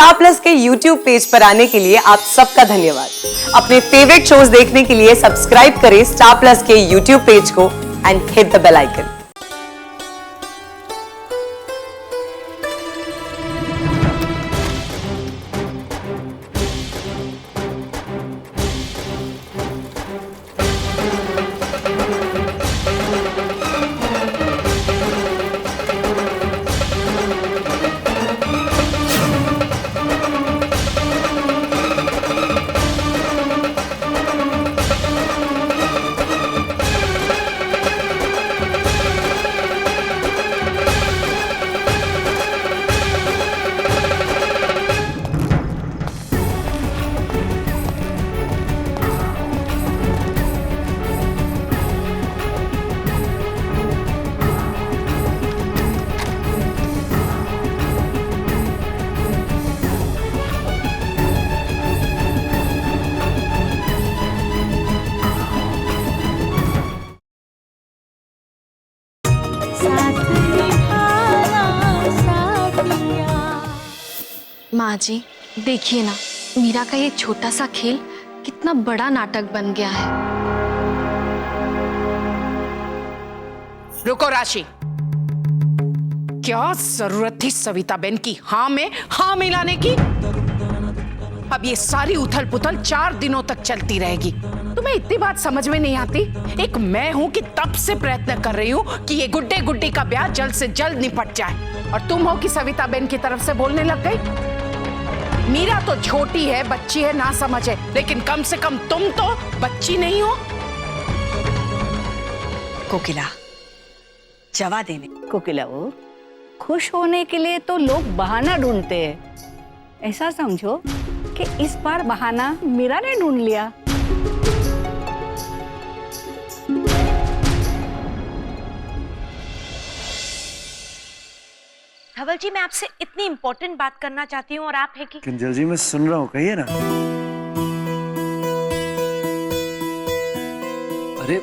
Star plus के YouTube page पर आने के लिए आप सबका धन्यवाद। अपने फेवरेट शोज देखने के लिए सब्सक्राइब करें स्टार प्लस के YouTube पेज को and hit the bell icon. माँ जी देखिए ना, मीरा का ये छोटा सा खेल कितना बड़ा नाटक बन गया है। रुको राशि, क्या जरूरत थी सविता बेन की हाँ में हाँ मिलाने की? अब ये सारी उथल पुथल 4 दिनों तक चलती रहेगी। तुम्हें इतनी बात समझ में नहीं आती? एक मैं हूं कि तब से प्रयत्न कर रही हूं कि ये गुड्डे गुड्डी का ब्याह जल्द से जल्द निपट जाए, और तुम हो कि सविता बेन की तरफ से बोलने लग गई। मीरा तो छोटी है, बच्ची है, ना समझ है, लेकिन कम से कम तुम तो बच्ची नहीं हो। कोकिला, जवा देने। कोकिला, वो खुश होने के लिए तो लोग बहाना ढूंढते हैं। ऐसा समझो कि इस बार बहाना मीरा ने ढूंढ लिया। धवल जी, मैं आपसे इतनी इम्पोर्टेंट बात करना चाहती हूँ और आप है कि किंजल जी, मैं सुन रहा हूँ, कहिए ना। अरे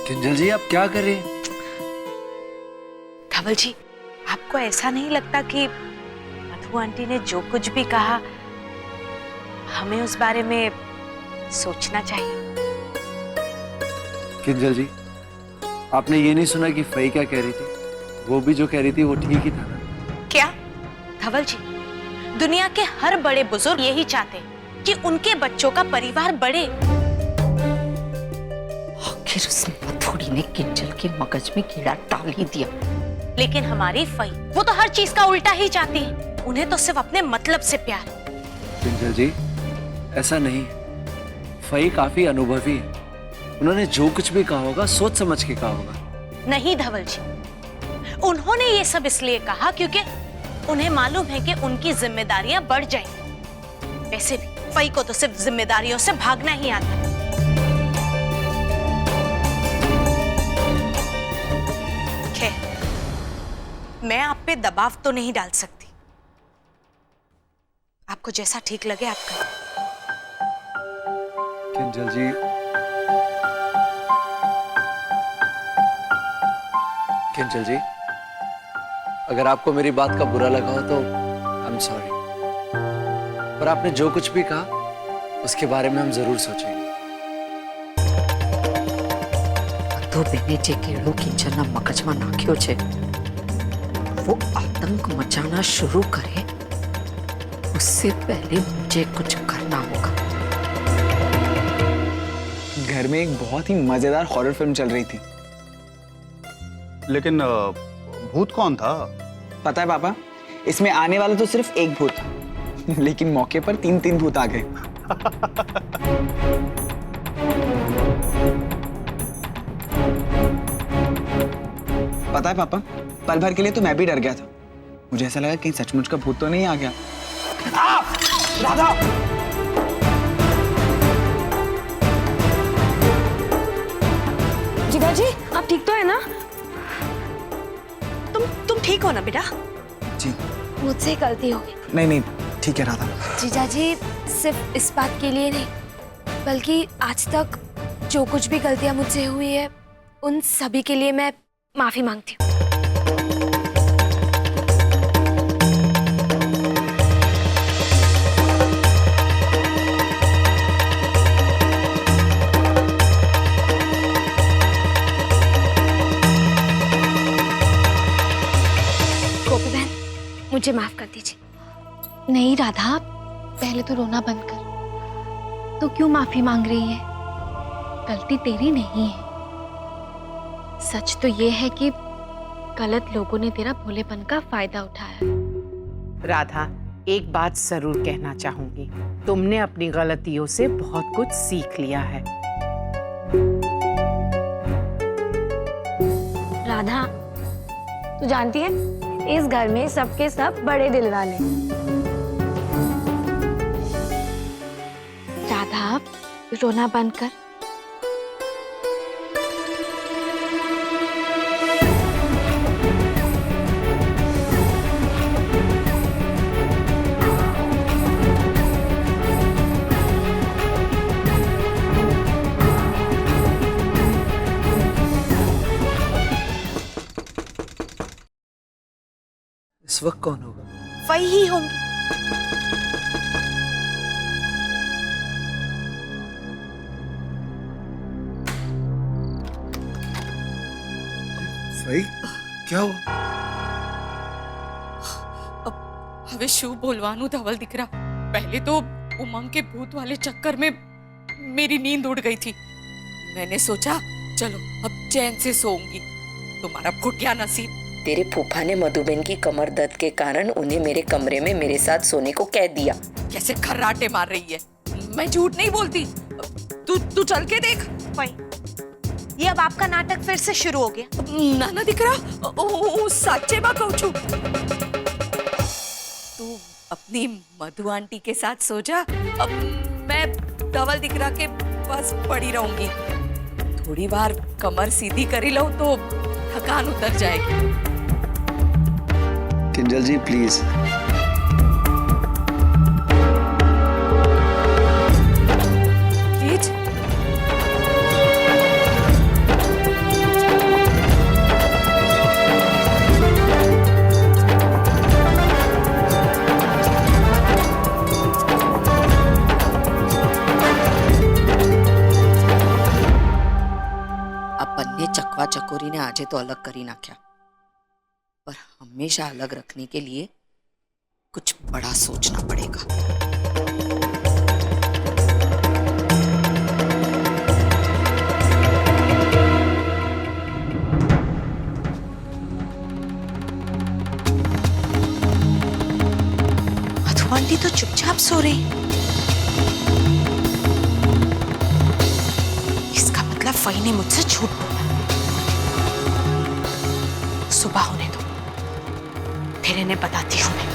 किंजल जी, आप क्या कर रहे हैं? धवल जी, आपको ऐसा नहीं लगता कि मधु आंटी ने जो कुछ भी कहा हमें उस बारे में सोचना चाहिए? किंजल जी, आपने ये नहीं सुना कि फई क्या कह रही थी? वो भी जो कह रही थी वो ठीक ही था ना? क्या धवल जी, दुनिया के हर बड़े बुजुर्ग यही चाहते हैं कि उनके बच्चों का परिवार बढ़े। आखिर उस मथुड़ी ने किंजल के मगज में कीड़ा डाल ही दिया। लेकिन हमारी फई, वो तो हर चीज का उल्टा ही चाहती है। उन्हें तो सिर्फ अपने मतलब से प्यार। किंजल जी, ऐसा नहीं, फई काफी अनुभवी है। उन्होंने जो कुछ भी कहा होगा सोच समझ के कहा होगा। नहीं धवल जी, उन्होंने ये सब इसलिए कहा क्योंकि उन्हें मालूम है कि उनकी जिम्मेदारियां बढ़ जाएंगी। वैसे भी फई को तो सिर्फ जिम्मेदारियों से भागना ही आता है। खैर, मैं आप पे दबाव तो नहीं डाल सकती। आपको जैसा ठीक लगे आप करें। किंजल जी, किंजल जी, अगर आपको मेरी बात का बुरा लगा हो तो आई एम सॉरी, पर आपने जो कुछ भी कहा उसके बारे में हम जरूर सोचेंगे। तो बेने जे केड़ो किंजलना मगजमा नाख्यो छे, वो आतंक मचाना शुरू करे उससे पहले मुझे कुछ करना होगा। घर में एक बहुत ही मजेदार हॉरर फिल्म चल रही थी। लेकिन भूत कौन था? पता है पापा, इसमें आने वाला तो सिर्फ एक भूत था, लेकिन मौके पर 3 भूत आ गए। पता है पापा, पल भर के लिए तो मैं भी डर गया था। मुझे ऐसा लगा कहीं सचमुच का भूत तो नहीं आ गया। राधा! जीजा जी, आप ठीक तो है ना? तुम ठीक हो ना बेटा? जी मुझसे गलती हो गई। नहीं, ठीक है राधा। जीजा जी, सिर्फ इस बात के लिए नहीं, बल्कि आज तक जो कुछ भी गलतियां मुझसे हुई है उन सभी के लिए मैं माफी मांगती हूँ। मुझे माफ कर दीजिए। नहीं राधा, पहले तो रोना बंद कर। तो क्यों माफी मांग रही है? गलती तेरी नहीं है। सच तो ये है कि गलत लोगों ने तेरा भोलेपन का फायदा उठाया। राधा, एक बात जरूर कहना चाहूंगी, तुमने अपनी गलतियों से बहुत कुछ सीख लिया है। राधा, तू जानती है इस घर में सबके सब बड़े दिल वाले हैं। राधा, रोना बंद कर। इस वक्त कौन होगा? वही ही होंगी। भाई क्या हुआ? હવે શું બોલવાનું ધવલ દીકરા। पहले तो उमंग के भूत वाले चक्कर में मेरी नींद उड़ गई थी। मैंने सोचा चलो अब चैन से सोऊंगी। तुम्हारा फुटिया नसीब। तेरे फूफा ने मधुबेन की कमर दर्द के कारण उन्हें मेरे कमरे में मेरे साथ सोने को कह दिया। कैसे खर्राटे मार रही है। मैं झूठ नहीं बोलती। तू चल के देख। भाई ये अब आपका नाटक फिर से शुरू हो गया। नाना दिकरा, साचे बा कहूं छू। तू अपनी मधु आंटी के साथ सो जा। अब मैं धवल दिकरा के पास पड़ी रहूंगी। थोड़ी बार कमर सीधी करी लो तो थकान उतर जाएगी। किंजल जी प्लीज। प्लीज। अपन ने चकवा चकोरी ने आजे तो अलग करी नाख्या, पर हमेशा अलग रखने के लिए कुछ बड़ा सोचना पड़ेगा। मधु आंटी तो चुपचाप सो रही। इसका मतलब फई ने मुझसे झूठ बोला। सुबह होने दो, फिर इन्हें बताती हूँ मैं।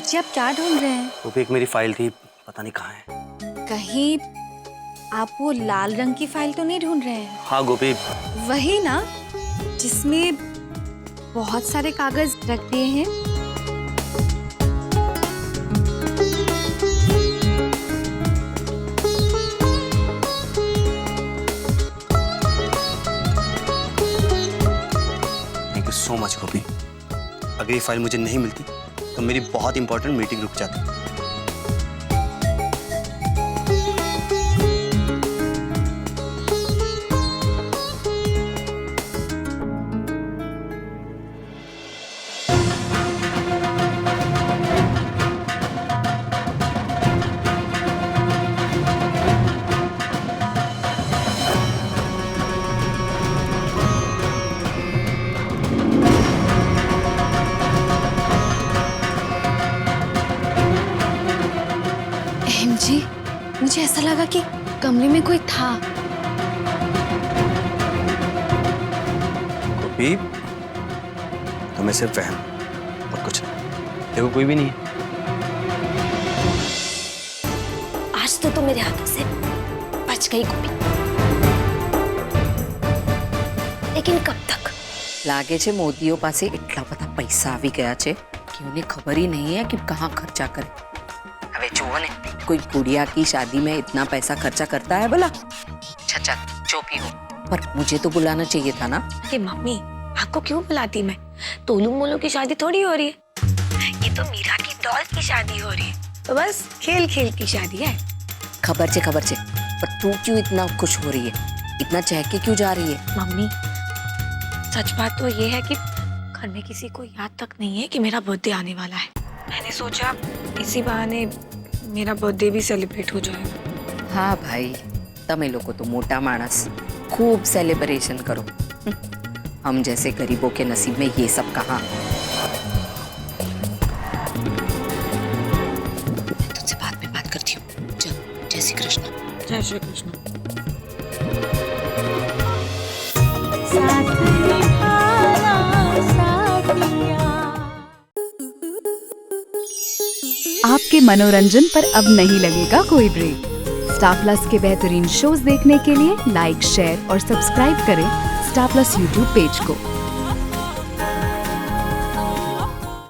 जी आप क्या ढूंढ रहे हैं? वो भी एक मेरी फाइल थी, पता नहीं कहाँ है। कहीं आप वो लाल रंग की फाइल तो नहीं ढूंढ रहे हैं? हाँ गोपी, वही ना जिसमें बहुत सारे कागज रख दिए हैं। थैंक यू सो मच गोपी। अगर ये फाइल मुझे नहीं मिलती तो तो मेरी बहुत इंपॉर्टेंट मीटिंग रुक जाती। अहम जी, मुझे ऐसा लगा कि कमरे में कोई था। गोपी, तुम्हें सिर्फ वहम और कुछ नहीं। देखो कोई भी नहीं है। आज तो तुम मेरे हाथों से बच गई गोपी, लेकिन कब तक? लागे छे मोदीओ पासे એટલા બધા પૈસા આવી ગયા છે कि उन्हें खबर ही नहीं है कि कहाँ खर्चा करे। હવે જુઓ ને, कोई गुड़िया की शादी में इतना पैसा खर्चा करता है भला? अच्छा जो भी हो, पर मुझे तो बुलाना चाहिए था ना। अरे मम्मी, आपको क्यों बुलाती मैं? तोलू मोलू की शादी थोड़ी हो रही है, ये तो मीरा की डॉल की शादी हो रही है। तो बस खेल खेल की शादी है। खबर छे, पर तू क्यों इतना खुश हो रही है? इतना चहक के क्यों जा रही है? मम्मी, सच बात तो ये है कि घर में किसी को याद तक नहीं है कि मेरा बर्थडे आने वाला है। मैंने सोचा इसी बहाने मेरा बर्थडे भी सेलिब्रेट हो जाएगा। हाँ भाई, तमे लोगों तो मोटा मानस, खूब सेलिब्रेशन करो। हम जैसे गरीबों के नसीब में ये सब कहाँ। तुझसे बाद में बात करती हूँ। चल, जय श्री कृष्ण। जय श्री कृष्ण। आपके मनोरंजन पर अब नहीं लगेगा कोई ब्रेक। स्टार प्लस के बेहतरीन शोज देखने के लिए लाइक, शेयर और सब्सक्राइब करें स्टार प्लस यूट्यूब पेज को।